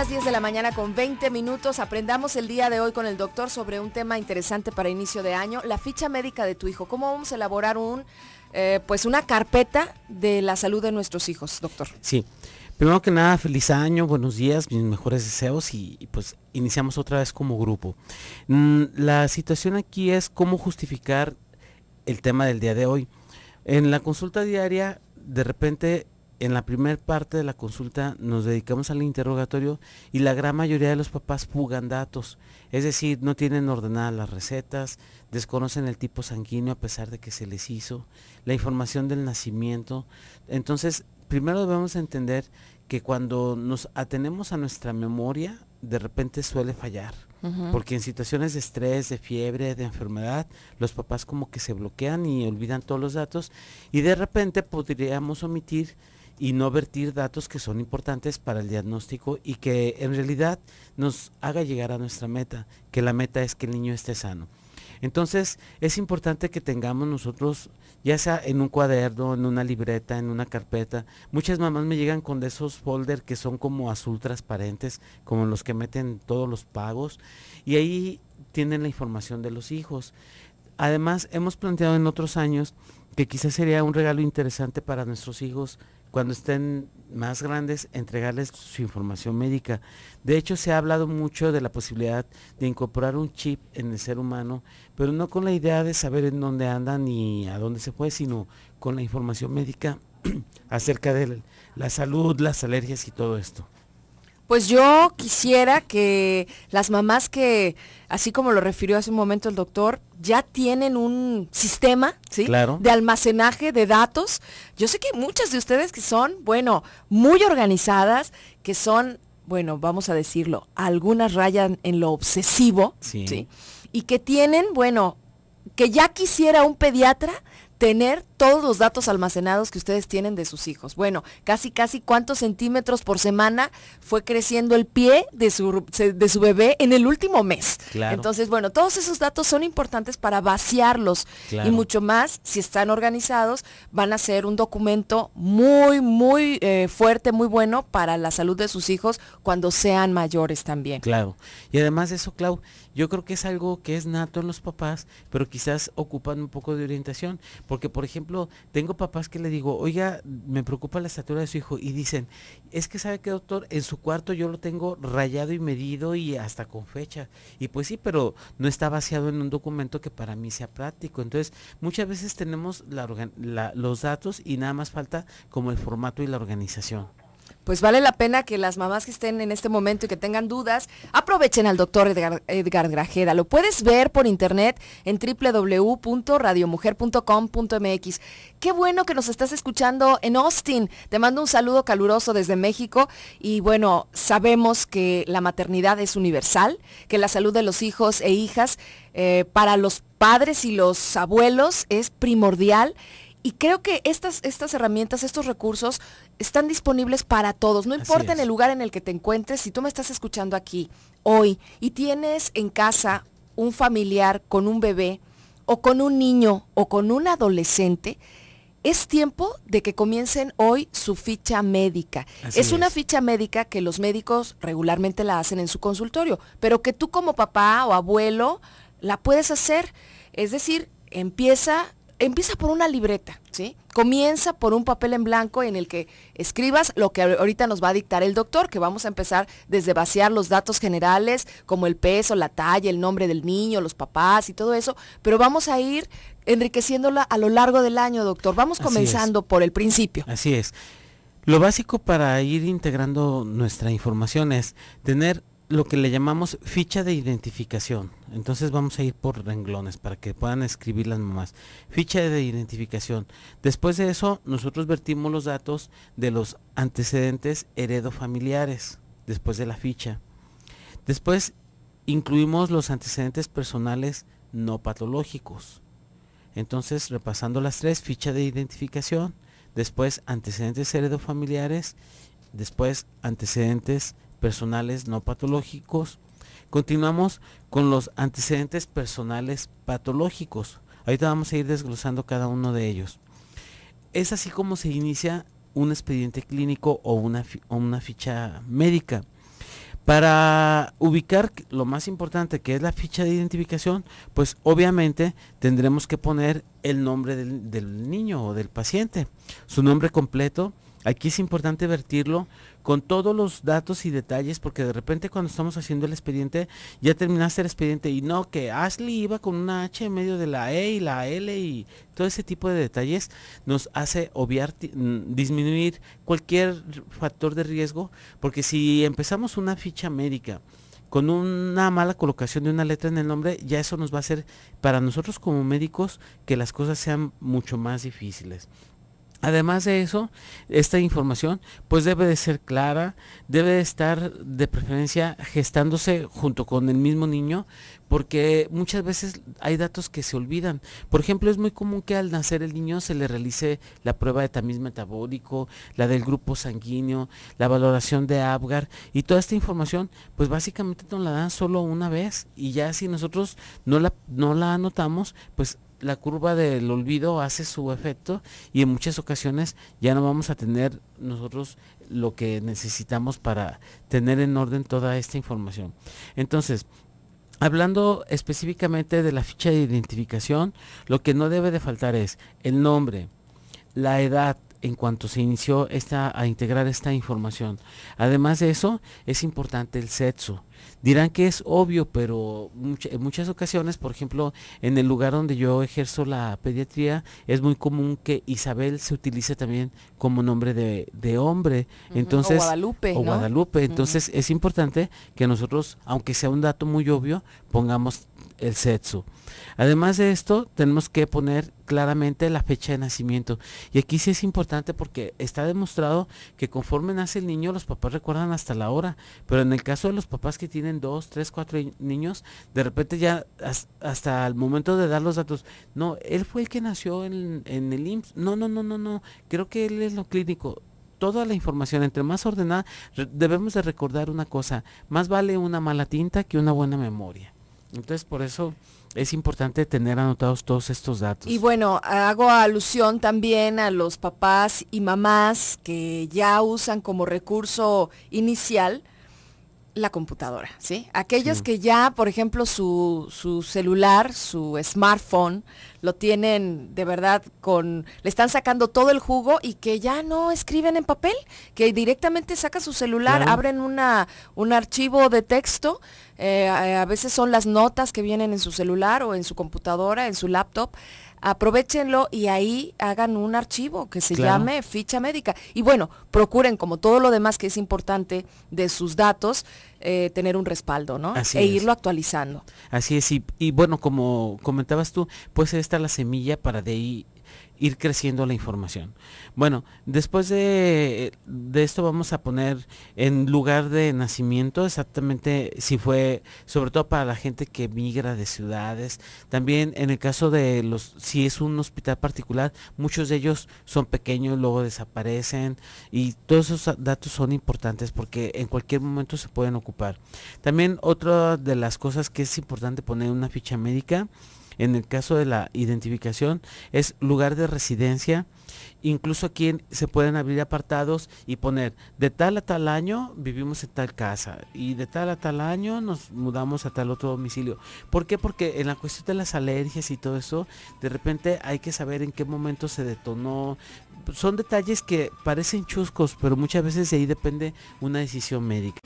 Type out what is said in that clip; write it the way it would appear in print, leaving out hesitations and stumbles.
las 10 de la mañana con 20 minutos. Aprendamos el día de hoy con el doctor sobre un tema interesante para inicio de año, la ficha médica de tu hijo. ¿Cómo vamos a elaborar una carpeta de la salud de nuestros hijos, doctor? Sí, primero que nada, feliz año, buenos días, mis mejores deseos y pues iniciamos otra vez como grupo. La situación aquí es cómo justificar el tema del día de hoy. En la consulta diaria, de repente, en la primera parte de la consulta nos dedicamos al interrogatorio y la gran mayoría de los papás fugan datos, es decir, no tienen ordenadas las recetas, desconocen el tipo sanguíneo a pesar de que se les hizo, la información del nacimiento. Entonces, primero debemos entender que cuando nos atenemos a nuestra memoria, de repente suele fallar, porque en situaciones de estrés, de fiebre, de enfermedad, los papás como que se bloquean y olvidan todos los datos y de repente podríamos omitir y no vertir datos que son importantes para el diagnóstico y que en realidad nos haga llegar a nuestra meta, que la meta es que el niño esté sano. Entonces es importante que tengamos nosotros, ya sea en un cuaderno, en una libreta, en una carpeta. Muchas mamás me llegan con de esos folders que son como azul transparentes, como los que meten todos los pagos, y ahí tienen la información de los hijos. Además, hemos planteado en otros años que quizás sería un regalo interesante para nuestros hijos cuando estén más grandes, entregarles su información médica. De hecho, se ha hablado mucho de la posibilidad de incorporar un chip en el ser humano, pero no con la idea de saber en dónde andan ni a dónde se fue, sino con la información médica acerca de la salud, las alergias y todo esto. Pues yo quisiera que las mamás que, así como lo refirió hace un momento el doctor, ya tienen un sistema, ¿sí? Claro. De almacenaje de datos. Yo sé que muchas de ustedes que son, muy organizadas, que son, vamos a decirlo, algunas rayan en lo obsesivo, ¿sí? Y que tienen, que ya quisiera un pediatra tener todos los datos almacenados que ustedes tienen de sus hijos. Casi cuántos centímetros por semana fue creciendo el pie de su bebé en el último mes. Claro. Entonces, todos esos datos son importantes para vaciarlos. Claro. Y mucho más, si están organizados, van a ser un documento muy fuerte, muy bueno para la salud de sus hijos cuando sean mayores también. Claro. Y además de eso, Clau, yo creo que es algo que es nato en los papás, pero quizás ocupan un poco de orientación. Porque, por ejemplo, tengo papás que le digo, oiga, me preocupa la estatura de su hijo, y dicen, es que sabe que, doctor, en su cuarto yo lo tengo rayado y medido y hasta con fecha. Y pues sí, pero no está vaciado en un documento que para mí sea práctico. Entonces, muchas veces tenemos los datos y nada más falta como el formato y la organización. Pues vale la pena que las mamás que estén en este momento y que tengan dudas, aprovechen al doctor Edgar Grajeda. Lo puedes ver por internet en www.radiomujer.com.mx. Qué bueno que nos estás escuchando en Austin. Te mando un saludo caluroso desde México. Y sabemos que la maternidad es universal, que la salud de los hijos e hijas para los padres y los abuelos es primordial. Y creo que estas herramientas, estos recursos están disponibles para todos, no importa en el lugar en el que te encuentres. Si tú me estás escuchando aquí hoy y tienes en casa un familiar con un bebé o con un niño o con un adolescente, es tiempo de que comiencen hoy su ficha médica. Es una ficha médica que los médicos regularmente la hacen en su consultorio, pero que tú como papá o abuelo la puedes hacer. Es decir, empieza por una libreta, ¿sí? Comienza por un papel en blanco en el que escribas lo que ahorita nos va a dictar el doctor, que vamos a empezar desde vaciar los datos generales, como el peso, la talla, el nombre del niño, los papás y todo eso, pero vamos a ir enriqueciéndola a lo largo del año, doctor. Vamos comenzando por el principio. Así es. Lo básico para ir integrando nuestra información es tener lo que le llamamos ficha de identificación. Entonces vamos a ir por renglones para que puedan escribir las mamás. Ficha de identificación. Después de eso, nosotros vertimos los datos de los antecedentes heredofamiliares, después de la ficha. Después incluimos los antecedentes personales no patológicos. Entonces, repasando las tres, ficha de identificación, después antecedentes heredofamiliares, después antecedentes personales no patológicos. Continuamos con los antecedentes personales patológicos. Ahorita vamos a ir desglosando cada uno de ellos. Es así como se inicia un expediente clínico o una ficha médica. Para ubicar lo más importante, que es la ficha de identificación, pues obviamente tendremos que poner el nombre del niño o del paciente, su nombre completo. Aquí es importante vertirlo con todos los datos y detalles, porque de repente cuando estamos haciendo el expediente, ya terminaste el expediente y no, que Ashley iba con una H en medio de la E y la L y todo ese tipo de detalles nos hace obviar, disminuir cualquier factor de riesgo, porque si empezamos una ficha médica con una mala colocación de una letra en el nombre, ya eso nos va a hacer, para nosotros como médicos, que las cosas sean mucho más difíciles. Además de eso, esta información pues debe de ser clara, debe de estar de preferencia gestándose junto con el mismo niño, porque muchas veces hay datos que se olvidan. Por ejemplo, es muy común que al nacer el niño se le realice la prueba de tamiz metabólico, la del grupo sanguíneo, la valoración de Apgar, y toda esta información pues básicamente nos la dan solo una vez, y ya si nosotros no la anotamos, pues la curva del olvido hace su efecto y en muchas ocasiones ya no vamos a tener nosotros lo que necesitamos para tener en orden toda esta información. Entonces, hablando específicamente de la ficha de identificación, lo que no debe de faltar es el nombre, la edad en cuanto se inició a integrar esta información. Además de eso, es importante el sexo. Dirán que es obvio, pero en muchas ocasiones, por ejemplo, en el lugar donde yo ejerzo la pediatría, es muy común que Isabel se utilice también como nombre de hombre. Entonces, o Guadalupe, ¿no? Guadalupe. Entonces, es importante que nosotros, aunque sea un dato muy obvio, pongamos el sexo. Además de esto, tenemos que poner claramente la fecha de nacimiento. Y aquí sí es importante porque está demostrado que conforme nace el niño, los papás recuerdan hasta la hora. Pero en el caso de los papás que tienen 2, 3, 4 niños, de repente ya hasta el momento de dar los datos, no, él fue el que nació en el IMSS. No, creo que él es lo clínico. Toda la información, entre más ordenada, debemos de recordar una cosa: más vale una mala tinta que una buena memoria. Entonces, por eso es importante tener anotados todos estos datos. Y bueno, hago alusión también a los papás y mamás que ya usan como recurso inicial la computadora, ¿sí? Aquellos que ya, por ejemplo, su celular, su smartphone, lo tienen de verdad le están sacando todo el jugo y que ya no escriben en papel, que directamente sacan su celular, claro, abren un archivo de texto, a veces son las notas que vienen en su celular o en su computadora, en su laptop. Aprovéchenlo y ahí hagan un archivo que se llame ficha médica. Y bueno, procuren, como todo lo demás que es importante de sus datos, tener un respaldo, ¿no? Irlo actualizando. Así es, y bueno, como comentabas tú, pues esta es la semilla para de ahí ir creciendo la información. Bueno, después de esto vamos a poner en lugar de nacimiento exactamente si fue, sobre todo para la gente que migra de ciudades. También en el caso de si es un hospital particular, muchos de ellos son pequeños, luego desaparecen, y todos esos datos son importantes porque en cualquier momento se pueden ocupar. También otra de las cosas que es importante poner en una ficha médica, en el caso de la identificación, es lugar de residencia. Incluso aquí se pueden abrir apartados y poner de tal a tal año vivimos en tal casa y de tal a tal año nos mudamos a tal otro domicilio. ¿Por qué? Porque en la cuestión de las alergias y todo eso, de repente hay que saber en qué momento se detonó. Son detalles que parecen chuscos, pero muchas veces de ahí depende una decisión médica.